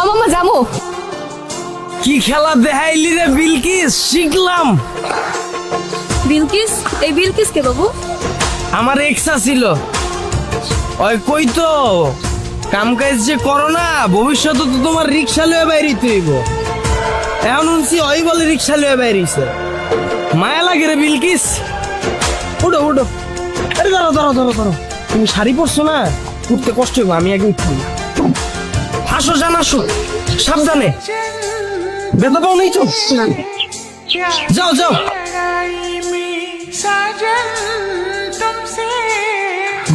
মামা যাবো। কি খেলা দেখাইলি রে বিলকিস, শিখলাম। বিলকিস? এই বিলকিস কে বাবু? আমার এক্সা ছিল, ওই কই তো কাম কাজ যে করো না, ভবিষ্যতে তো তোমার রিক্সা লয়ে বাইরিতে হইব। এখন শুনছি ওই বলে রিক্সা লয়ে বাইরিছে, মায়া লাগে রে বিলকিস। উঠো উঠো, আরে ধরো ধরো ধরো ধরো, তুমি শাড়ি পরছো না, উঠতে কষ্ট হইব, আমি আগে উঠি। আসো জান আসো, সাবধানে, বেদা পাও নেই তো। যাও যাও।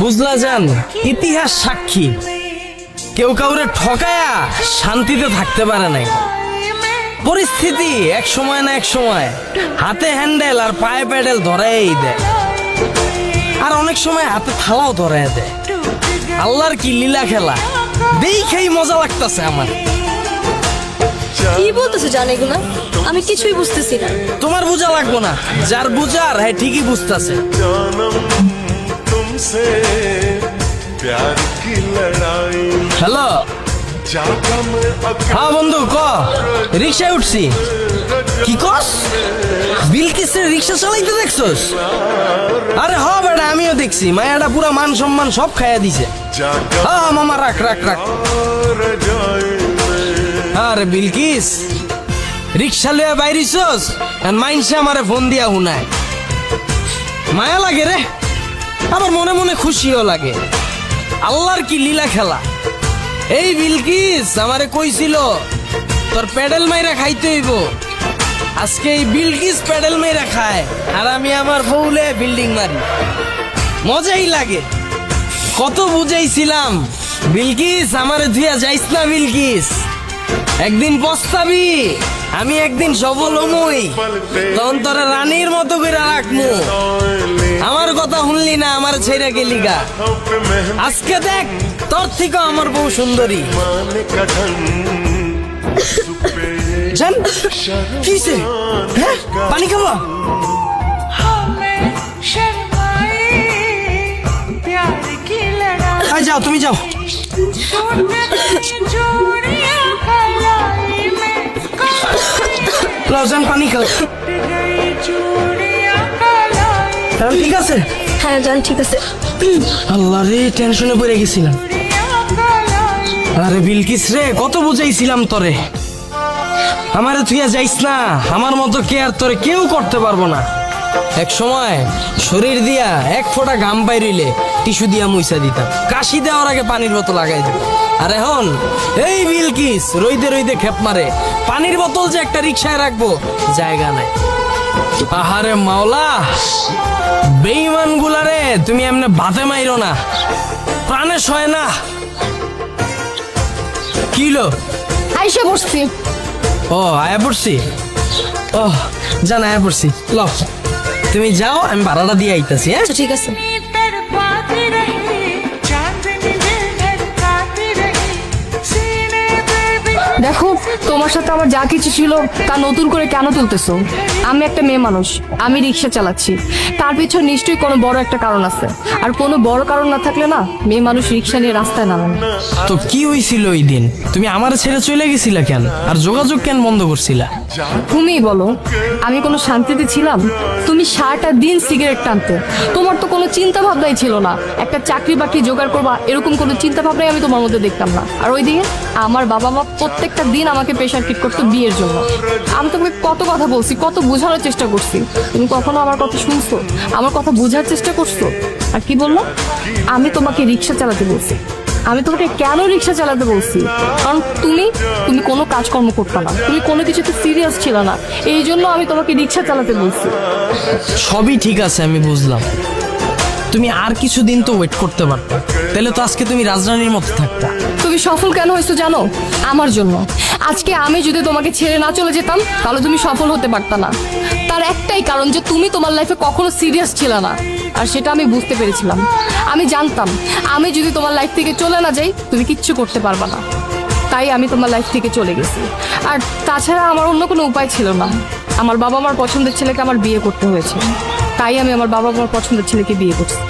বুঝলা জান, ইতিহাস সাক্ষী, কেউ কাউরে ঠকায়া শান্তিতে থাকতে পারে নাই। পরিস্থিতি এক সময় না এক সময় হাতে হ্যান্ডেল আর পায়ে প্যাডেল ধরাই দেয়, আর অনেক সময় হাতে থালাও ধরাই দেয়। আল্লাহর কি লীলা খেলা, দেখেই মজা লাগতেছে আমার। কি বলতেছো জান এগুলা? আমি কিছুই বুঝতেছি না। তোমার বোঝা লাগবো না, যার বুঝার হ্যাঁ ঠিকই বুঝতেছে। হ্যালো, হ্যাঁ বন্ধু ক, রিক্সায় উঠছি। কি কস? বিলকিসের রিক্সা চালাইতে দেখছস? আরে হ বেটা, আমিও দেখছি, মায়াটা পুরা মান সম্মান সব খাইয়া দিছে। হ্যাঁ মামা, রাখ রাখ রাখ। আরে বিলকিস, রিক্সা লইয়া বাইরিছস, মাইনসে আমারে ফোন দিয়া হুনায়। মায়া লাগে রে, আবার মনে মনে খুশিও লাগে। আল্লাহর কি লীলা খেলা। এই বিলকিস আমারে কইছিল তোর প্যাডেল মাইরা খাইতে হইব। আজকে এই বিলকিস প্যাডেল মাইরা খায়, আর আমি আমার বউলে বিল্ডিং মারি। মজাই লাগে। কত বুঝাইছিলাম, বিলকিস আমারে ধুইয়া যাইস না বিলকিস, একদিন পস্তাবি, আমি একদিন সফল হমই, তখন তোরা রানীর মতো করে রাখমু। আমার কথা শুনলি না, আমার ছেড়ে গেলি গা। আজকে দেখ, তোর থেকে আমার বউ সুন্দরী। জান কিসে? হ্যাঁ, পানি খাবো? যাও তুমি যাও। জান পানি খাও। ঠিক আছে? হ্যাঁ জান ঠিক আছে। আল্লাহ রে, টেনশনে পড়ে গেছিলাম। আরে বিলকিস রে, কত বুঝাইছিলাম তোরে, আমারে তুই যাইস না, আমার মতো কেয়ার তোরে কেউ করতে পারবো না। এক সময় শরীর দিয়া এক ফোঁটা ঘাম বাইরিলে টিস্যু দিয়া মুইসা দিতাম, কাশি দেওয়ার আগে পানির বোতল লাগাই দিতাম। আর এখন এই বিলকিস রইদে রইদে খেপ মারে, পানির বোতল যে একটা রিক্সায় রাখবো জায়গা নাই। আহারে মাওলা, বেঈমান গুলারে তুমি এমনি ভাতে মাইরো না, প্রাণে সয় না। কিলো আইসা বসছি। ও আয়া পড়ছি, ও জান আয়া পড়ছি। ল তুমি যাও, আমি ভাড়াটা দিয়ে আইতাছি। হ্যাঁ আচ্ছা ঠিক আছে। দেখো, তোমার সাথে আমার যা কিছু ছিল তা নতুন করে কেন তুলতেছো? আমি একটা মেয়ে মানুষ, আমি রিক্সা চালাচ্ছি, তার পিছনে নিশ্চয়ই কোনো বড় একটা কারণ আছে। আর কোনো বড় কারণ না থাকলে না, মেয়ে মানুষ রিক্সা নিয়ে রাস্তায় নামে না। তো কি হইছিল ওই দিন? তুমি আমার ছেড়ে চলে গেছিলা কেন, আর যোগাযোগ কেন বন্ধ করছিলা? তুমিই বলো, আমি কোনো শান্তিতে ছিলাম? তুমি সারাটা দিন সিগারেট টানতে, তোমার তো কোনো চিন্তা ভাবনাই ছিল না একটা চাকরি বাকরি জোগাড় করবা, এরকম কোনো চিন্তা ভাবনাই আমি তোমার মধ্যে দেখতাম না। আর ওইদিকে আমার বাবা মা প্রত্যেকটা দিন আমাকে প্রেশার কিট করতো বিয়ের জন্য। আমি তোমাকে কত কথা বলছি, কত বোঝানোর চেষ্টা করছি, তুমি কখনো আমার কথা শুনছো, আমার কথা বোঝার চেষ্টা করছো? আর কি বললো? আমি তোমাকে রিক্সা চালাতে বলছি। আমি তোমাকে কেন রিক্সা চালাতে বলছি? কারণ তুমি কোনো কাজকর্ম করতে না, তুমি কোনো কিছুতে সিরিয়াস ছিল না, এই জন্য আমি তোমাকে রিক্সা চালাতে বলছি। সবই ঠিক আছে, আমি বুঝলাম। তুমি আর কিছুদিন তো ওয়েট করতে পারতা, তাহলে তো আজকে তুমি রাজরানীর মতো থাকতা। তুমি সফল কেন হয়েছো জানো? আমার জন্য। আজকে আমি যদি তোমাকে ছেড়ে না চলে যেতাম, তাহলে তুমি সফল হতে পারতা না। তার একটাই কারণ যে তুমি তোমার লাইফে কখনো সিরিয়াস ছিল না, আর সেটা আমি বুঝতে পেরেছিলাম। আমি জানতাম আমি যদি তোমার লাইফ থেকে চলে না যাই, তুমি কিচ্ছু করতে পারবা না। তাই আমি তোমার লাইফ থেকে চলে গেছি। আর তাছাড়া আমার অন্য কোনো উপায় ছিল না। আমার বাবা মার পছন্দের ছেলেকে আমার বিয়ে করতে হয়েছে, তাই আমি আমার বাবা মার পছন্দের ছেলেকে বিয়ে করছি।